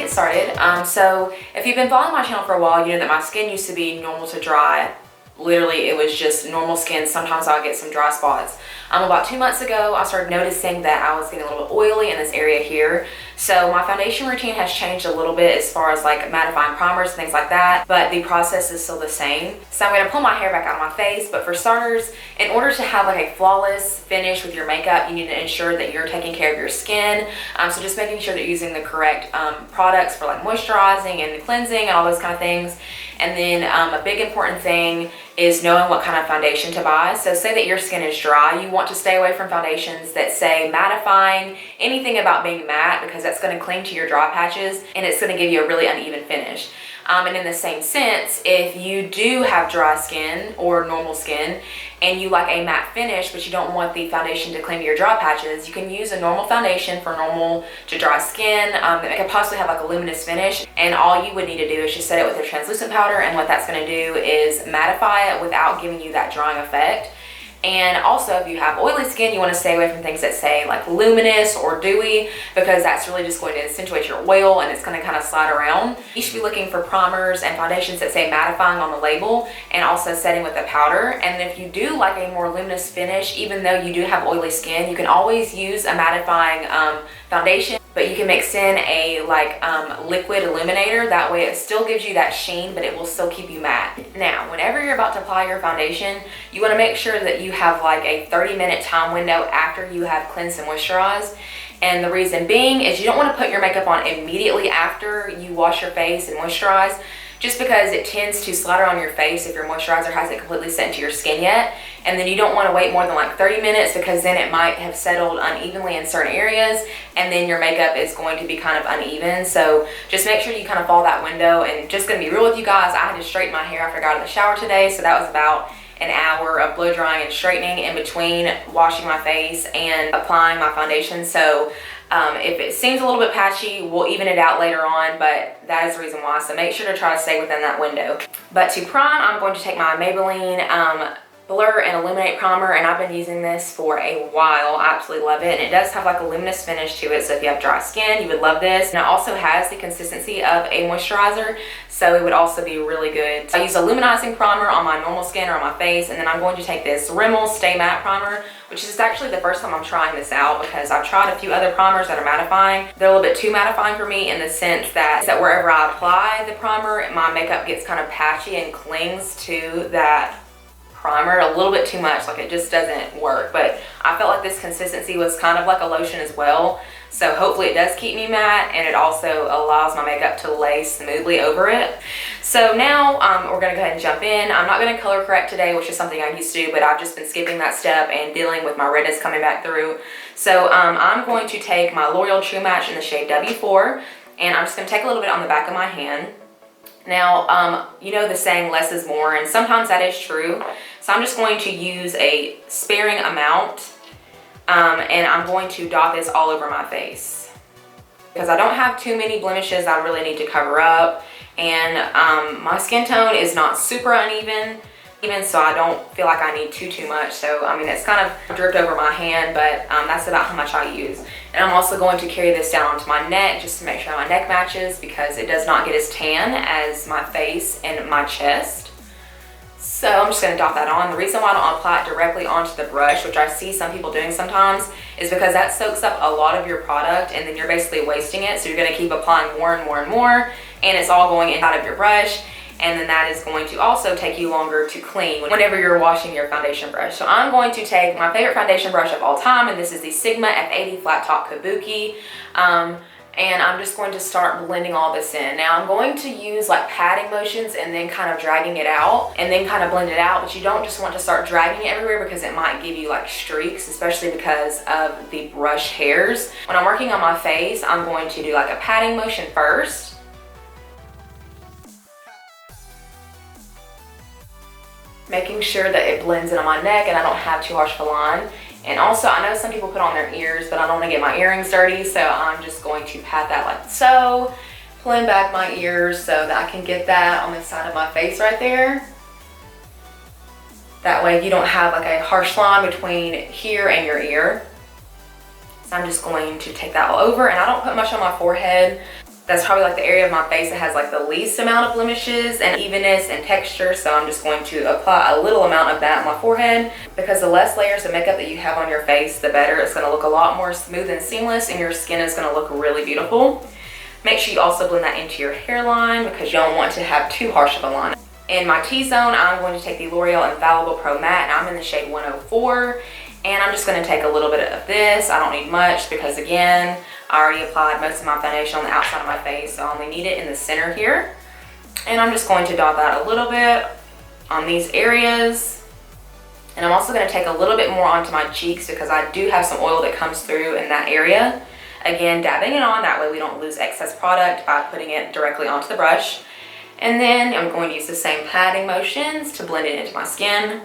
get started. So if you've been following my channel for a while, you know that my skin used to be normal to dry. Literally, it was just normal skin. Sometimes I'll get some dry spots. About 2 months ago, I started noticing that I was getting a little bit oily in this area here. So my foundation routine has changed a little bit as far as like mattifying primers and things like that, but the process is still the same. So I'm gonna pull my hair back out of my face, but for starters, in order to have like a flawless finish with your makeup, you need to ensure that you're taking care of your skin. So just making sure that you're using the correct products for like moisturizing and cleansing and all those kind of things. And then a big important thing is knowing what kind of foundation to buy. So say that your skin is dry, you want to stay away from foundations that say mattifying, anything about being matte, because that's going to cling to your dry patches and it's going to give you a really uneven finish. And in the same sense, if you do have dry skin or normal skin and you like a matte finish but you don't want the foundation to cling to your dry patches, you can use a normal foundation for normal to dry skin that could possibly have like a luminous finish, and all you would need to do is just set it with a translucent powder, and what that's going to do is mattify it without giving you that drying effect. And also, if you have oily skin, you want to stay away from things that say like luminous or dewy, because that's really just going to accentuate your oil and it's going to kind of slide around. You should be looking for primers and foundations that say mattifying on the label and also setting with a powder. And if you do like a more luminous finish, even though you do have oily skin, you can always use a mattifying foundation, but you can mix in a liquid illuminator. That way it still gives you that sheen, but it will still keep you matte. Now, whenever you're about to apply your foundation, you want to make sure that you have like a 30-minute time window after you have cleansed and moisturized. And the reason being is you don't want to put your makeup on immediately after you wash your face and moisturize, just because it tends to slide on your face if your moisturizer hasn't completely set into your skin yet. And then you don't want to wait more than like 30 minutes, because then it might have settled unevenly in certain areas and then your makeup is going to be kind of uneven. So just make sure you kind of follow that window. And just gonna be real with you guys, I had to straighten my hair after I got out of the shower today, so that was about an hour of blow drying and straightening in between washing my face and applying my foundation. So if it seems a little bit patchy, we'll even it out later on, but that is the reason why. So make sure to try to stay within that window. But to prime, I'm going to take my Maybelline Blur and Illuminate Primer, and I've been using this for a while. I absolutely love it, and it does have like a luminous finish to it, so if you have dry skin, you would love this. And it also has the consistency of a moisturizer, so it would also be really good. So I use a luminizing primer on my normal skin or on my face, and then I'm going to take this Rimmel Stay Matte Primer, which is actually the first time I'm trying this out, because I've tried a few other primers that are mattifying. They're a little bit too mattifying for me, in the sense that wherever I apply the primer, my makeup gets kind of patchy and clings to that primer a little bit too much. Like, it just doesn't work. But I felt like this consistency was kind of like a lotion as well, so hopefully it does keep me matte, and it also allows my makeup to lay smoothly over it. So now we're gonna go ahead and jump in. I'm not gonna color correct today, which is something I used to do, but I've just been skipping that step and dealing with my redness coming back through. So I'm going to take my Loreal True Match in the shade W4, and I'm just gonna take a little bit on the back of my hand. Now, you know the saying less is more, and sometimes that is true. So I'm just going to use a sparing amount, and I'm going to dot this all over my face, because I don't have too many blemishes I really need to cover up, and my skin tone is not super uneven, so I don't feel like I need too much. So I mean, it's kind of dripped over my hand, but that's about how much I use. And I'm also going to carry this down onto my neck, just to make sure my neck matches, because it does not get as tan as my face and my chest. So I'm just going to dot that on. The reason why I don't apply it directly onto the brush, which I see some people doing sometimes, is because that soaks up a lot of your product, and then you're basically wasting it. So you're going to keep applying more and more and more, and it's all going inside of your brush. And then that is going to also take you longer to clean whenever you're washing your foundation brush. So I'm going to take my favorite foundation brush of all time, and this is the Sigma F80 Flat Top Kabuki. And I'm just going to start blending all this in. Now I'm going to use like patting motions and then kind of dragging it out and then kind of blend it out, but you don't just want to start dragging it everywhere, because it might give you like streaks, especially because of the brush hairs. When I'm working on my face, I'm going to do like a patting motion first, making sure that it blends in on my neck and I don't have too harsh of a line. And also, I know some people put on their ears, but I don't want to get my earrings dirty, so I'm just going to pat that like so, pulling back my ears so that I can get that on the side of my face right there. That way you don't have like a harsh line between here and your ear. So I'm just going to take that all over, and I don't put much on my forehead. That's probably like the area of my face that has like the least amount of blemishes and evenness and texture. So I'm just going to apply a little amount of that on my forehead, because the less layers of makeup that you have on your face, the better. It's going to look a lot more smooth and seamless, and your skin is going to look really beautiful. Make sure you also blend that into your hairline, because you don't want to have too harsh of a line. In my T-zone, I'm going to take the Loreal Infallible Pro Matte, and I'm in the shade 104. And I'm just going to take a little bit of this. I don't need much because, again, I already applied most of my foundation on the outside of my face, so I only need it in the center here. And I'm just going to dot that a little bit on these areas. And I'm also going to take a little bit more onto my cheeks, because I do have some oil that comes through in that area. Again, dabbing it on, that way we don't lose excess product by putting it directly onto the brush. And then I'm going to use the same patting motions to blend it into my skin.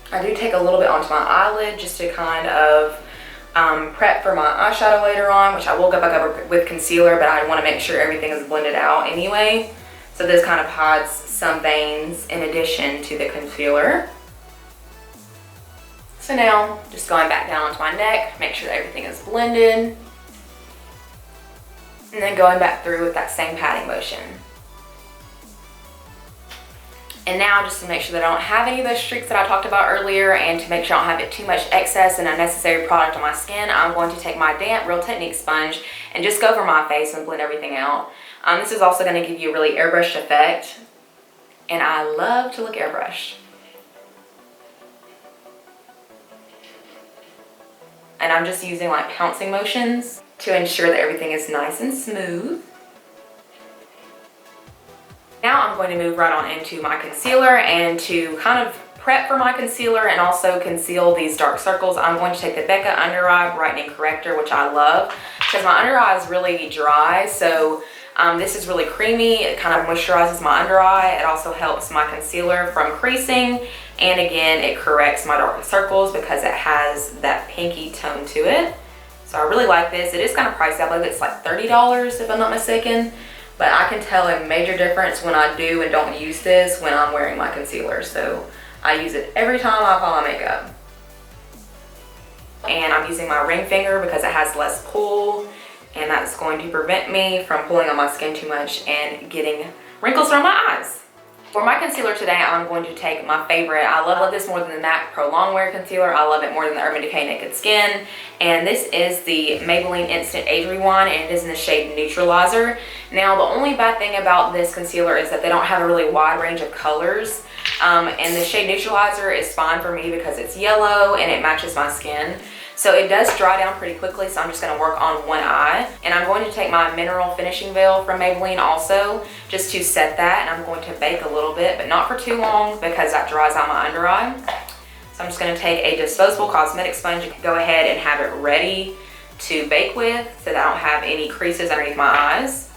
I do take a little bit onto my eyelid just to kind of prep for my eyeshadow later on, which I will go back over with concealer, but I want to make sure everything is blended out anyway. So this kind of hides some veins in addition to the concealer. So now, just going back down onto my neck, make sure that everything is blended. And then going back through with that same patting motion. And now, just to make sure that I don't have any of those streaks that I talked about earlier, and to make sure I don't have too much excess and unnecessary product on my skin, I'm going to take my damp Real Technique sponge and just go over my face and blend everything out. This is also going to give you a really airbrushed effect, and I love to look airbrushed. And I'm just using like pouncing motions to ensure that everything is nice and smooth. Now I'm going to move right on into my concealer, and to kind of prep for my concealer and also conceal these dark circles, I'm going to take the Becca Under Eye Brightening Corrector, which I love because my under eye is really dry. So this is really creamy. It kind of moisturizes my under eye. It also helps my concealer from creasing, and again, it corrects my dark circles because it has that pinky tone to it. So I really like this. It is kind of pricey. I believe it's like $30 if I'm not mistaken. But I can tell a major difference when I do and don't use this when I'm wearing my concealer. So I use it every time I apply my makeup. And I'm using my ring finger because it has less pull, and that's going to prevent me from pulling on my skin too much and getting wrinkles from my eyes. For my concealer today, I'm going to take my favorite. I love this more than the MAC Pro Longwear Concealer. I love it more than the Urban Decay Naked Skin. And this is the Maybelline Instant Age Rewind, and it is in the shade Neutralizer. Now, the only bad thing about this concealer is that they don't have a really wide range of colors. And the shade Neutralizer is fine for me because it's yellow and it matches my skin. So it does dry down pretty quickly, so I'm just going to work on one eye. And I'm going to take my Mineral Finishing Veil from Maybelline also, just to set that. And I'm going to bake a little bit, but not for too long because that dries out my under eye. So I'm just going to take a disposable cosmetic sponge and go ahead and have it ready to bake with so that I don't have any creases underneath my eyes.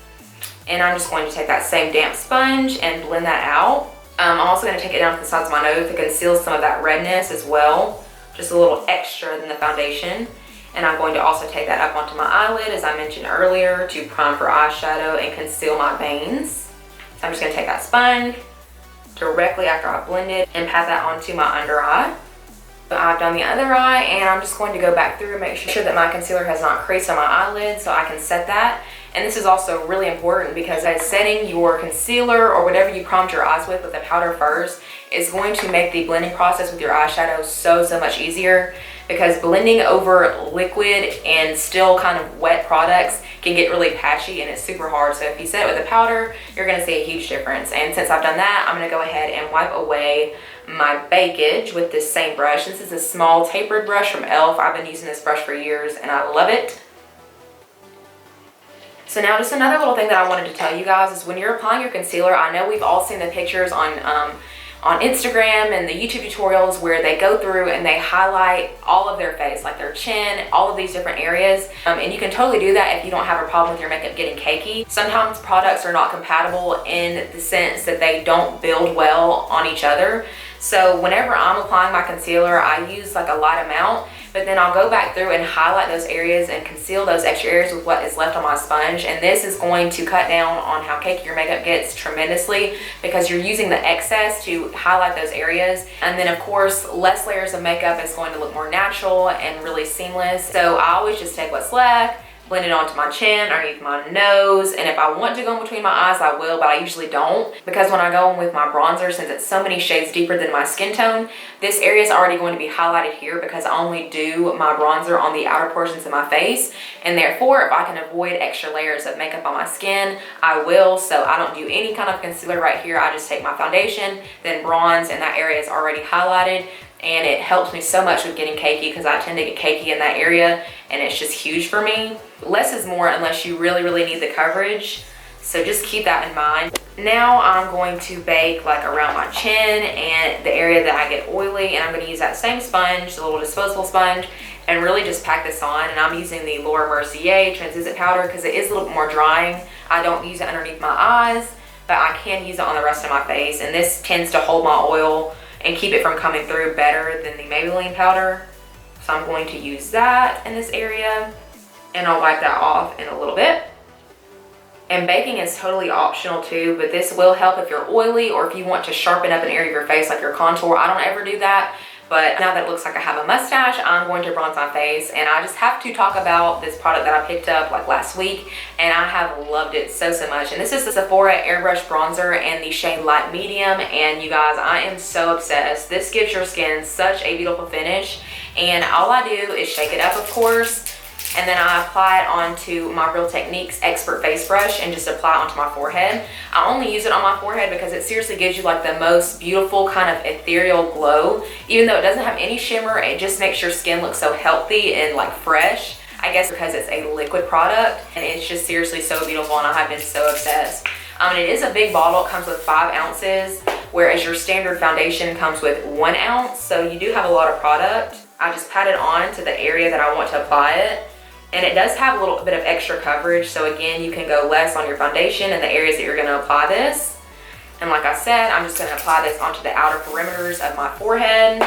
And I'm just going to take that same damp sponge and blend that out. I'm also going to take it down to the sides of my nose to conceal some of that redness as well. Just a little extra than the foundation. And I'm going to also take that up onto my eyelid, as I mentioned earlier, to prime for eyeshadow and conceal my veins. So I'm just going to take that sponge directly after I blend it and pat that onto my under eye. So I've done the other eye, and I'm just going to go back through and make sure that my concealer has not creased on my eyelid so I can set that. And this is also really important because setting your concealer or whatever you primed your eyes with the powder first is going to make the blending process with your eyeshadow so much easier, because blending over liquid and still kind of wet products can get really patchy and it's super hard. So if you set it with a powder, you're going to see a huge difference. And since I've done that, I'm going to go ahead and wipe away my bakage with this same brush. This is a small tapered brush from e.l.f. I've been using this brush for years and I love it. So now just another little thing that I wanted to tell you guys is when you're applying your concealer, I know we've all seen the pictures on Instagram and the YouTube tutorials where they go through and they highlight all of their face, like their chin, all of these different areas. And you can totally do that if you don't have a problem with your makeup getting cakey. Sometimes products are not compatible in the sense that they don't build well on each other. So whenever I'm applying my concealer, I use like a light amount but then I'll go back through and highlight those areas and conceal those extra areas with what is left on my sponge. And this is going to cut down on how cakey your makeup gets tremendously, because you're using the excess to highlight those areas. And then of course, less layers of makeup is going to look more natural and really seamless. So I always just take what's left, blend it onto my chin, underneath my nose, and if I want to go in between my eyes, I will, but I usually don't, because when I go in with my bronzer, since it's so many shades deeper than my skin tone, this area is already going to be highlighted here because I only do my bronzer on the outer portions of my face, and therefore, if I can avoid extra layers of makeup on my skin, I will. So I don't do any kind of concealer right here. I just take my foundation, then bronze, and that area is already highlighted. And it helps me so much with getting cakey, because I tend to get cakey in that area, and it's just huge for me. Less is more unless you really, really need the coverage. So just keep that in mind. Now I'm going to bake like around my chin and the area that I get oily, and I'm going to use that same sponge, the little disposable sponge, and really just pack this on. And I'm using the Laura Mercier translucent powder because it is a little bit more drying. I don't use it underneath my eyes, but I can use it on the rest of my face, and this tends to hold my oil and keep it from coming through better than the Maybelline powder. So I'm going to use that in this area, and I'll wipe that off in a little bit. And baking is totally optional too, but this will help if you're oily or if you want to sharpen up an area of your face like your contour. I don't ever do that, but now that it looks like I have a mustache, I'm going to bronze my face. And I just have to talk about this product that I picked up like last week, and I have loved it so much. And this is the Sephora Airbrush bronzer in the shade Light Medium, and you guys, I am so obsessed. This gives your skin such a beautiful finish, and all I do is shake it up, of course, and then I apply it onto my Real Techniques Expert Face Brush and just apply it onto my forehead. I only use it on my forehead because it seriously gives you like the most beautiful kind of ethereal glow. Even though it doesn't have any shimmer, it just makes your skin look so healthy and like fresh. I guess because it's a liquid product, and it's just seriously so beautiful, and I have been so obsessed. It is a big bottle. It comes with 5 ounces, whereas your standard foundation comes with 1 ounce. So you do have a lot of product. I just pat it on to the area that I want to apply it. And it does have a little bit of extra coverage, so again, you can go less on your foundation and the areas that you're going to apply this. And like I said, I'm just going to apply this onto the outer perimeters of my forehead.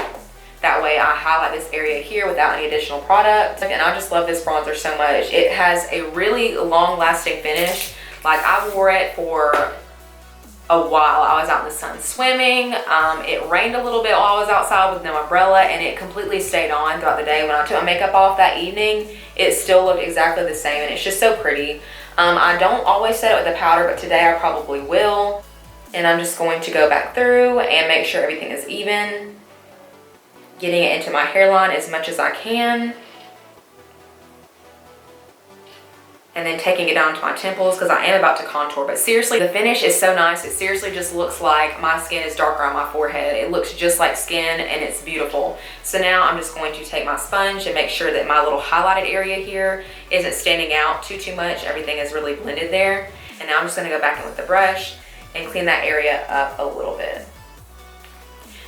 That way I highlight this area here without any additional product. And I just love this bronzer so much. It has a really long-lasting finish. Like, I wore it for a while. I was out in the sun swimming. It rained a little bit while I was outside with no umbrella, and it completely stayed on throughout the day. When I took my makeup off that evening, it still looked exactly the same, and it's just so pretty. I don't always set it with a powder, but today I probably will. And I'm just going to go back through and make sure everything is even, getting it into my hairline as much as I can. And then taking it down to my temples because I am about to contour. But seriously, the finish is so nice. It seriously just looks like my skin is darker on my forehead. It looks just like skin, and it's beautiful. So now I'm just going to take my sponge and make sure that my little highlighted area here isn't standing out too much. Everything is really blended there. And now I'm just going to go back in with the brush and clean that area up a little bit.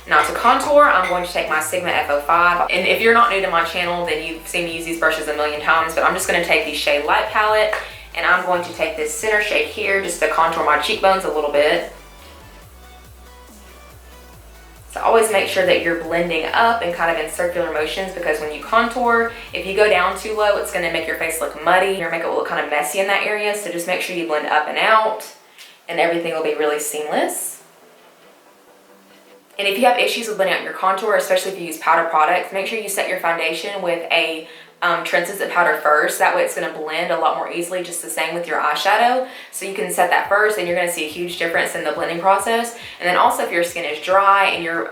Now to contour, I'm going to take my Sigma F05. And if you're not new to my channel, then you've seen me use these brushes a million times, but I'm just going to take the shade Light palette, and I'm going to take this center shade here just to contour my cheekbones a little bit. So always make sure that you're blending up and kind of in circular motions, because when you contour, if you go down too low, it's going to make your face look muddy. Your makeup will look kind of messy in that area, so just make sure you blend up and out, and everything will be really seamless. And if you have issues with blending out your contour, especially if you use powder products, make sure you set your foundation with a translucent powder first. That way it's going to blend a lot more easily, just the same with your eyeshadow. So you can set that first, and you're going to see a huge difference in the blending process. And then also, if your skin is dry and your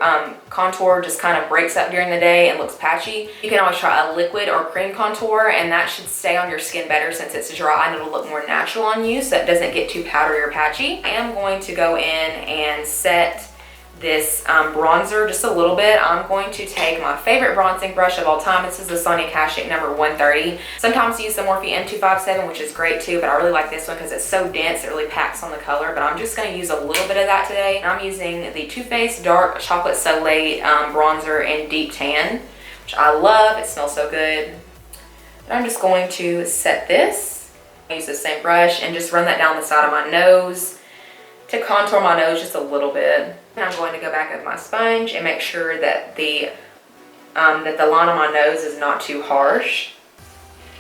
contour just kind of breaks up during the day and looks patchy, you can always try a liquid or cream contour, and that should stay on your skin better since it's dry, and it'll look more natural on you so it doesn't get too powdery or patchy. I am going to go in and set this bronzer just a little bit. I'm going to take my favorite bronzing brush of all time. This is the Sonia Kashuk number 130. Sometimes I use the Morphe M257, which is great too, but I really like this one because it's so dense, it really packs on the color. But I'm just going to use a little bit of that today. And I'm using the Too Faced Dark Chocolate Soleil bronzer in Deep Tan, which I love. It smells so good. But I'm just going to set this. I use the same brush and just run that down the side of my nose to contour my nose just a little bit. And I'm going to go back with my sponge and make sure that the that the line on my nose is not too harsh.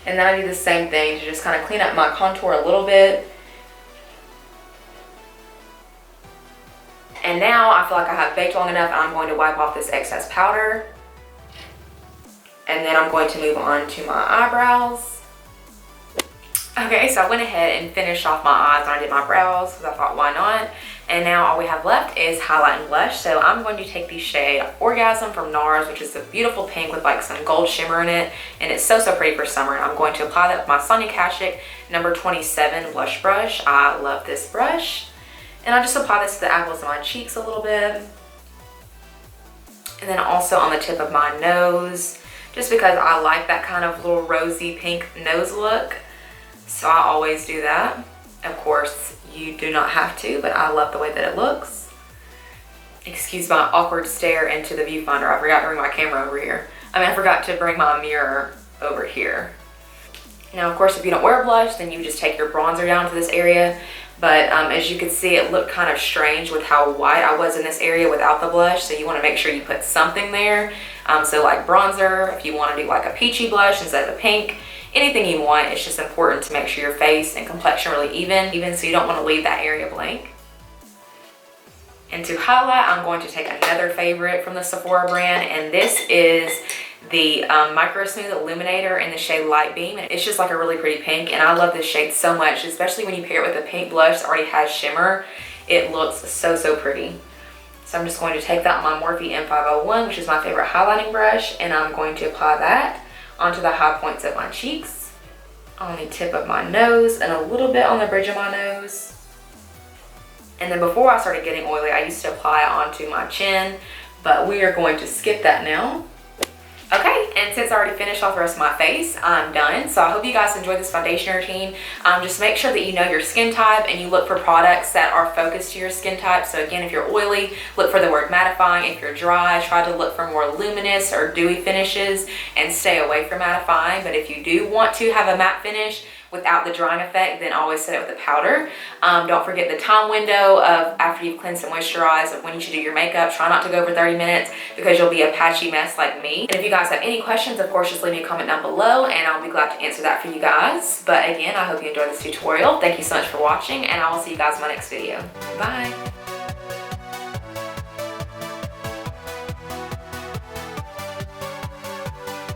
And then I do the same thing to just kind of clean up my contour a little bit. And now I feel like I have baked long enough, and I'm going to wipe off this excess powder. And then I'm going to move on to my eyebrows. Okay, so I went ahead and finished off my eyes when I did my brows because I thought, why not? And now all we have left is highlight and blush. So I'm going to take the shade Orgasm from Nars, which is a beautiful pink with like some gold shimmer in it. And it's so, so pretty for summer. And I'm going to apply that with my Sonia Kashuk number 27 blush brush. I love this brush. And I'll just apply this to the apples of my cheeks a little bit. And then also on the tip of my nose, just because I like that kind of little rosy pink nose look. So I always do that. Of course, you do not have to, but I love the way that it looks. Excuse my awkward stare into the viewfinder. I forgot to bring my camera over here. I forgot to bring my mirror over here. Now, of course, if you don't wear blush, then you just take your bronzer down to this area. But as you can see, it looked kind of strange with how white I was in this area without the blush. So you want to make sure you put something there. So like bronzer, if you want to do like a peachy blush instead of a pink, anything you want. It's just important to make sure your face and complexion are really even, so you don't want to leave that area blank. And to highlight, I'm going to take another favorite from the Sephora brand, and this is the Micro Smooth Illuminator in the shade Light Beam. It's just like a really pretty pink, and I love this shade so much, especially when you pair it with a pink blush that already has shimmer. It looks so, so pretty. So I'm just going to take that on my Morphe M501, which is my favorite highlighting brush, and I'm going to apply that onto the high points of my cheeks, on the tip of my nose, and a little bit on the bridge of my nose. And then before I started getting oily, I used to apply it onto my chin, but we are going to skip that now. Okay, and since I already finished off the rest of my face, I'm done. So I hope you guys enjoyed this foundation routine. Just make sure that you know your skin type and you look for products that are focused to your skin type. So again, if you're oily, look for the word mattifying. If you're dry, try to look for more luminous or dewy finishes and stay away from mattifying. But if you do want to have a matte finish without the drying effect, then always set it with a powder. Don't forget the time window of after you've cleansed and moisturized of when you should do your makeup. Try not to go over 30 minutes because you'll be a patchy mess like me. And if you guys have any questions, of course, just leave me a comment down below and I'll be glad to answer that for you guys. But again, I hope you enjoyed this tutorial. Thank you so much for watching, and I will see you guys in my next video. Bye.